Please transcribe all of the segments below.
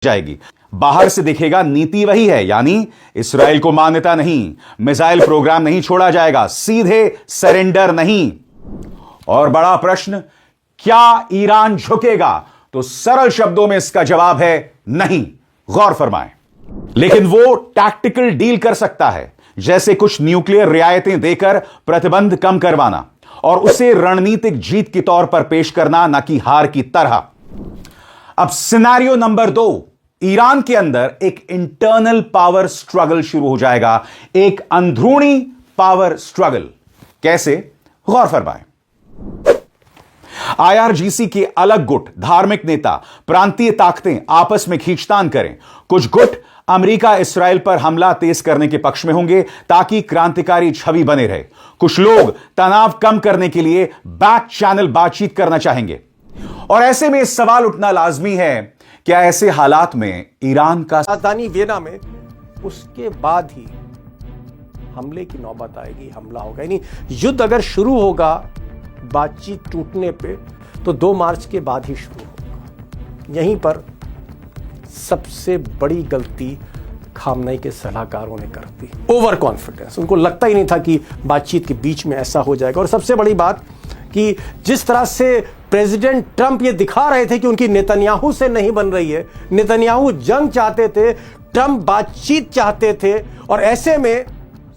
जाएगी। बाहर से दिखेगा नीति वही है, यानी इस्राएल को मान्यता नहीं, मिसाइल प्रोग्राम नहीं छोड़ा जाएगा, सीधे सरेंडर नहीं। और बड़ा प्रश्न, क्या ईरान झुकेगा? तो सरल शब्दों में इसका जवाब है नहीं। गौर फरमाएं। लेकिन वो टैक्टिकल डील कर सकता है, जैसे कुछ न्यूक्लियर रियायतें देकर प्रतिबंध कम करवाना और उसे रणनीतिक जीत के तौर पर पेश करना, न कि हार की तरह। अब सिनेरियो नंबर 2, ईरान के अंदर एक इंटरनल पावर स्ट्रगल शुरू हो जाएगा, एक अंदरूनी पावर स्ट्रगल। कैसे? गौर फरमाएं। आईआरजीसी के अलग गुट, धार्मिक नेता, प्रांतीय ताकतें आपस में खींचतान करें। कुछ गुट अमेरिका इसराइल पर हमला तेज करने के पक्ष में होंगे ताकि क्रांतिकारी छवि बने रहे। कुछ लोग तनाव कम करने के लिए बैक चैनल बातचीत करना चाहेंगे। और ऐसे में सवाल उठना लाजमी है, क्या ऐसे हालात में ईरान का राजधानी वियना में उसके बाद ही हमले की नौबत आएगी, हमला होगा। यानी युद्ध अगर शुरू होगा बातचीत टूटने पे तो 2 मार्च के बाद ही शुरू होगा। यहीं पर सबसे बड़ी गलती खामनेई के सलाहकारों ने कर दी, ओवर कॉन्फिडेंस। उनको लगता ही नहीं था कि बातचीत के बीच में ऐसा हो जाएगा। और सबसे बड़ी बात कि जिस तरह से प्रेसिडेंट ट्रंप ये दिखा रहे थे कि उनकी नेतन्याहू से नहीं बन रही है, नेतन्याहू जंग चाहते थे, ट्रंप बातचीत चाहते थे। और ऐसे में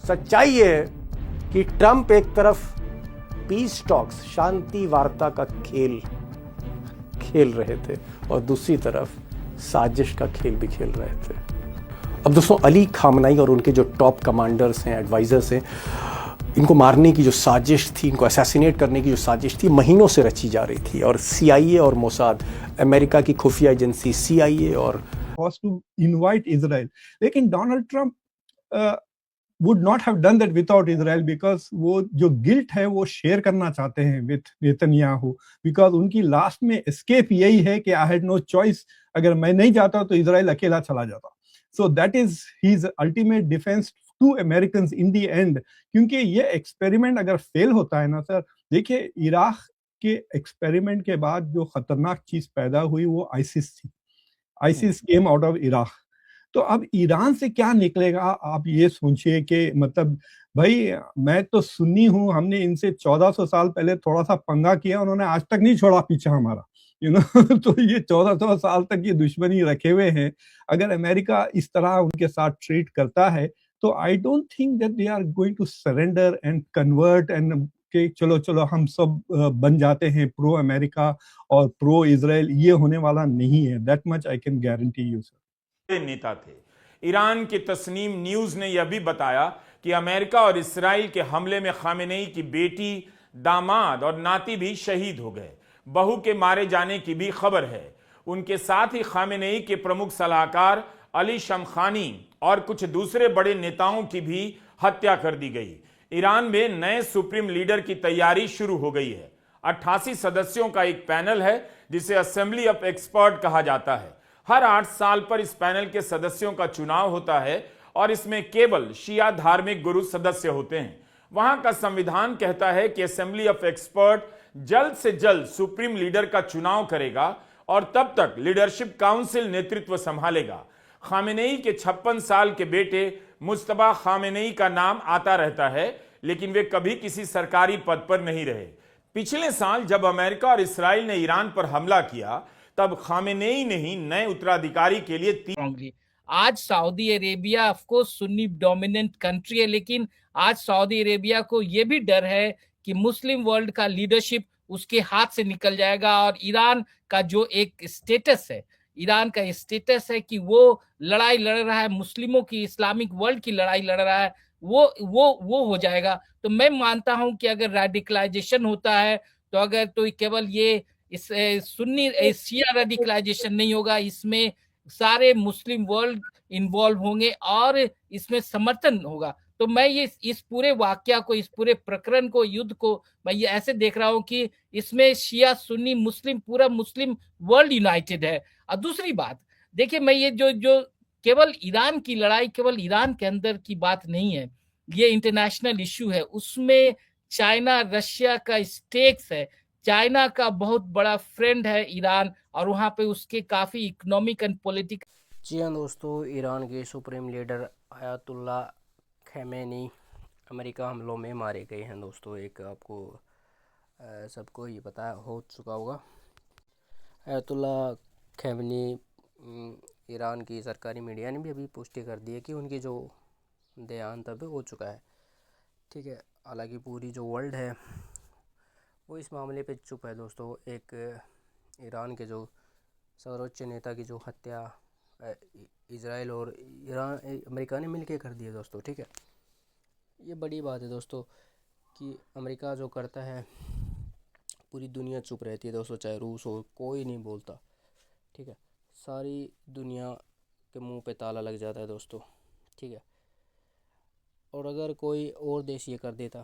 सच्चाई ये है कि ट्रंप एक तरफ पीस टॉक्स, शांति वार्ता का खेल रहे थे और दूसरी तरफ साजिश का खेल भी खेल रहे थे। अब दोस्तों, अली खामनेई और उनके जो टॉप कमांडर्स हैं, एडवाइजर्स हैं, इनको मारने की जो साजिश थी, इनको असैसिनेट करने की जो साजिश थी, महीनों से रची जा रही थी। और सीआईए और मोसाद, अमेरिका की खुफिया एजेंसी सीआईए और टू इनवाइट इजराइल, लेकिन Donald Trump would not have done that without Israel, because वो जो गिल्ट है वो शेयर करना चाहते हैं विथ नेतन्याहू, बिकॉज उनकी लास्ट में एस्केप यही है कि आई हैड नो चॉइस, अगर मैं नहीं जाता तो इजराइल अकेला चला जाता। So that is his ultimate defence to Americans in the end. क्योंकि ये एक्सपेरिमेंट अगर फेल होता है ना सर, देखिए इराक के एक्सपेरिमेंट के बाद जो खतरनाक चीज पैदा हुई वो आईसिस थी। ISIS came out of Iraq. तो अब ईरान से क्या निकलेगा आप ये सोचिए कि मतलब भाई, मैं तो सुन्नी हूँ, हमने इनसे 1400 साल पहले थोड़ा सा पंगा किया, उन्होंने आज तक नहीं छोड़ा पीछा हमारा, तो ये 1400 साल तक ये दुश्मनी रखे हुए हैं। अगर अमेरिका इस तरह उनके साथ ट्रीट करता है तो I don't think that they are going to surrender and convert and कि चलो चलो हम सब बन जाते हैं प्रो अमेरिका और प्रो इजराइल। ये होने वाला नहीं है, that much I can guarantee you sir. नेता थे। ईरान की तस्नीम न्यूज ने यह भी बताया कि अमेरिका और इस्राइल के हमले में खामेनेई की बेटी, दामाद और नाती भी शहीद हो गए। बहू के मारे जाने की भी खबर है। उनके साथ ही खामेनेई के प्रमुख सलाहकार अली शमखानी और कुछ दूसरे बड़े नेताओं की भी हत्या कर दी गई। ईरान में नए सुप्रीम लीडर की तैयारी शुरू हो गई है। 88 सदस्यों का एक पैनल है जिसे असेंबली ऑफ एक्सपर्ट कहा जाता है। हर 8 साल पर इस पैनल के सदस्यों का चुनाव होता है और इसमें केवल शिया धार्मिक गुरु सदस्य होते हैं। वहां का संविधान कहता है कि असेंबली ऑफ एक्सपर्ट जल्द से जल्द सुप्रीम लीडर का चुनाव करेगा और तब तक लीडरशिप काउंसिल नेतृत्व संभालेगा। खामेनेई के 56 साल के बेटे मुस्तफा खामेनेई का नाम आता रहता है, लेकिन वे कभी किसी सरकारी पद पर नहीं रहे। पिछले साल जब अमेरिका और इस्राइल ने ईरान पर हमला किया, तब खामेनेई ने ही नए उत्तराधिकारी के लिए आज Saudi Arabia of course Sunni dominant country है, लेकिन आज सऊदी अरेबिया को यह भी डर है कि मुस्लिम वर्ल्ड का लीडरशिप उसके हाथ से निकल जाएगा। और ईरान का जो एक स्टेटस है, ईरान का स्टेटस है कि वो लड़ाई लड़ रहा है, मुस्लिमों की, इस्लामिक वर्ल्ड की लड़ाई लड़ रहा है, वो हो जाएगा। तो मैं मानता हूं कि अगर रेडिकलाइजेशन होता है तो अगर तो केवल ये इस सुन्नी शिया रेडिकलाइजेशन नहीं होगा, इसमें सारे मुस्लिम वर्ल्ड इन्वॉल्व होंगे और इसमें समर्थन होगा। तो मैं ये इस पूरे वाकया को, इस पूरे प्रकरण को, युद्ध को मैं ये ऐसे देख रहा हूं कि इसमें शिया सुन्नी मुस्लिम, पूरा मुस्लिम वर्ल्ड यूनाइटेड है। और दूसरी बात देखिए, मैं ये जो केवल ईरान की लड़ाई केवल ईरान के अंदर की बात नहीं है, ये इंटरनेशनल इश्यू है। उसमें चाइना, रशिया का स्टेक्स है। चाइना का बहुत बड़ा फ्रेंड है ईरान और वहां पे उसके काफी इकोनॉमिक एंड पॉलिटिकल जी हाँ दोस्तों, ईरान के supreme leader ayatollah Khamenei America हमलों में मारे गए हैं दोस्तों। एक आपको सबको ये पता हो चुका होगा। आयतुल्ला खमेनी ईरान की सरकारी मीडिया ने भी अभी पुष्टि कर दी है कि उनकी जो देहांत अब हो चुका है। ठीक है, हालांकि पूरी जो वर्ल्ड है वो इस मामले पे चुप है दोस्तों। एक ईरान के जो सर्वोच्च नेता की जो हत्या इजराइल और ईरान अमेरिका ने मिलके कर दी है दोस्तों। ठीक है, ये बड़ी बात है दोस्तों कि अमेरिका जो करता है पूरी दुनिया चुप रहती है दोस्तों, चाहे रूस हो, कोई नहीं बोलता। ठीक है, सारी दुनिया के मुंह पे ताला लग जाता है दोस्तों। ठीक है, और अगर कोई और देश ये कर देता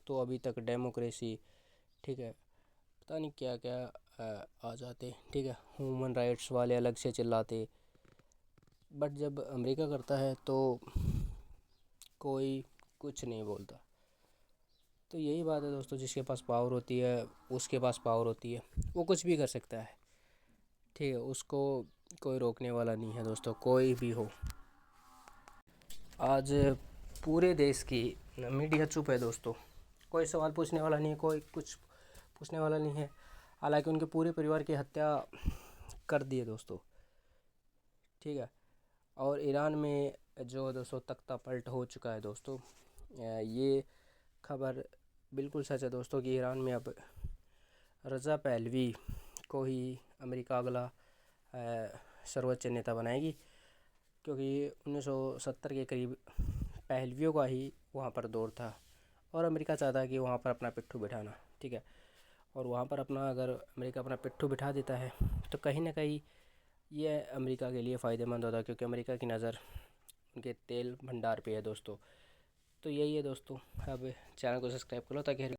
तो अभी तक डेमोक्रेसी, ठीक है, पता नहीं क्या क्या आ जाते। ठीक है, ह्यूमन राइट्स वाले अलग से चिल्लाते, बट जब अमेरिका करता है तो कोई कुछ नहीं बोलता। तो यही बात है दोस्तों, जिसके पास पावर होती है उसके पास पावर होती है, वो कुछ भी कर सकता है। ठीक है, उसको कोई रोकने वाला नहीं है दोस्तों, कोई भी हो। आज पूरे देश की मीडिया चुप है दोस्तों, कोई सवाल पूछने वाला नहीं है, कोई कुछ पूछने वाला नहीं है। हालांकि उनके पूरे परिवार की हत्या कर दी है दोस्तों। ठीक है, और ईरान में जो दोस्तों तख्ता पलट हो चुका है दोस्तों, ये खबर बिल्कुल सच है दोस्तों कि ईरान में अब रज़ा पहलवी को ही अमेरिका अगला सर्वोच्च नेता बनाएगी, क्योंकि 1970 के करीब पहलवियों का ही वहाँ पर दौर था और अमेरिका चाहता है कि वहाँ पर अपना पिट्ठू बिठाना। ठीक है, और वहाँ पर अपना अगर अमेरिका अपना पिट्ठू बिठा देता है तो कहीं ना कहीं ये अमेरिका के लिए फ़ायदेमंद होता है, क्योंकि अमेरिका की नज़र उनके तेल भंडार पे है दोस्तों। तो यही है दोस्तों, अब चैनल को सब्सक्राइब कर लो ताकि